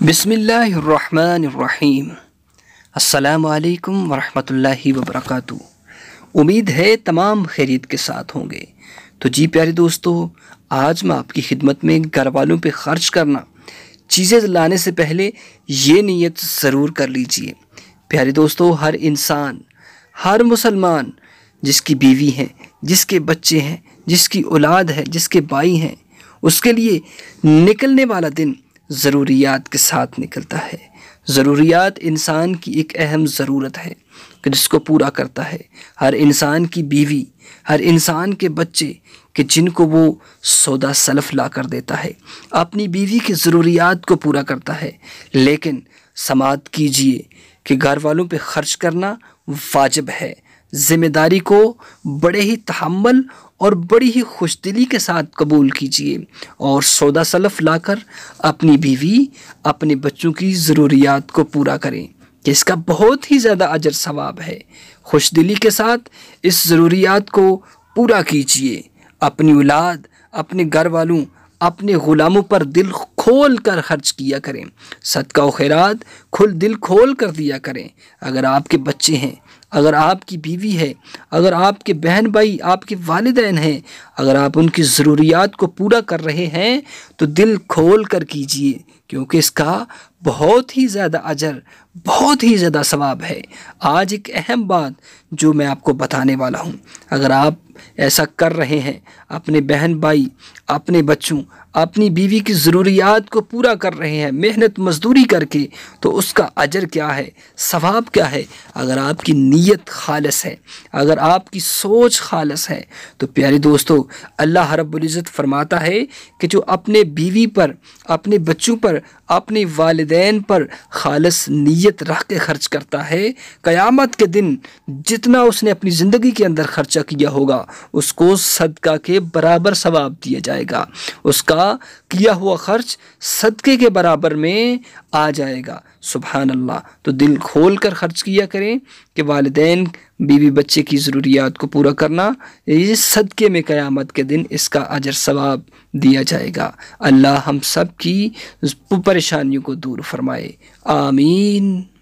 بسم اللہ الرحمن الرحیم۔ السلام علیکم ورحمۃ اللہ وبرکاتہ۔ امید ہے تمام خیریت کے ساتھ ہوں گے۔ تو جی پیارے دوستو، آج میں آپ کی خدمت میں گھر والوں پہ خرچ کرنا، چیزیں لانے سے پہلے یہ نیت ضرور کر لیجئے۔ پیارے دوستو، ہر انسان، ہر مسلمان جس کی بیوی ہیں، جس کے بچے ہیں، جس کی اولاد ہے، جس کے بھائی ہیں، اس کے لیے نکلنے والا دن ضروریات کے ساتھ نکلتا ہے۔ ضروریات انسان کی ایک اہم ضرورت ہے کہ جس کو پورا کرتا ہے۔ ہر انسان کی بیوی، ہر انسان کے بچے کہ جن کو وہ سودا سلف لا کر دیتا ہے، اپنی بیوی کی ضروریات کو پورا کرتا ہے۔ لیکن سماعت کیجئے کہ گھر والوں پہ خرچ کرنا واجب ہے۔ ذمہ داری کو بڑے ہی تحمل اور بڑی ہی خوش دلی کے ساتھ قبول کیجئے اور سودا سلف لا کر اپنی بیوی، اپنے بچوں کی ضروریات کو پورا کریں کہ اس کا بہت ہی زیادہ اجر ثواب ہے۔ خوش دلی کے ساتھ اس ضروریات کو پورا کیجئے۔ اپنی اولاد، اپنے گھر والوں، اپنے غلاموں پر دل کھول کر خرچ کیا کریں۔ صدقہ و خیرات دل کھول کر دیا کریں۔ اگر آپ کے بچے ہیں، اگر آپ کی بیوی ہے، اگر آپ کے بہن بھائی، آپ کے والدین ہیں، اگر آپ ان کی ضروریات کو پورا کر رہے ہیں تو دل کھول کر کیجئے، کیونکہ اس کا بہت ہی زیادہ اجر، بہت ہی زیادہ ثواب ہے۔ آج ایک اہم بات جو میں آپ کو بتانے والا ہوں، اگر آپ ایسا کر رہے ہیں، اپنے بہن بھائی، اپنے بچوں، اپنی بیوی کی ضروریات کو پورا کر رہے ہیں محنت مزدوری کر کے، تو اس کا اجر کیا ہے، ثواب کیا ہے؟ اگر آپ کی نیت خالص ہے، اگر آپ کی سوچ خالص ہے تو پیارے دوستو، اللہ رب العزت فرماتا ہے کہ جو اپنے بیوی پر، اپنے بچوں پر، اپنے والدین پر خالص نیت رکھ کے خرچ کرتا ہے، قیامت کے دن جتنا اس نے اپنی زندگی کے اندر خرچہ کیا ہوگا اس کو صدقہ کے برابر ثواب دیا جائے گا۔ اس کا کیا ہوا خرچ صدقے کے برابر میں آ جائے گا۔ سبحان اللہ۔ تو دل کھول کر خرچ کیا کریں کہ والدین، بیوی بچے کی ضروریات کو پورا کرنا، یہ صدقے میں قیامت کے دن اس کا اجر ثواب دیا جائے گا۔ اللہ ہم سب کی پریشانیوں کو دور فرمائے، آمین۔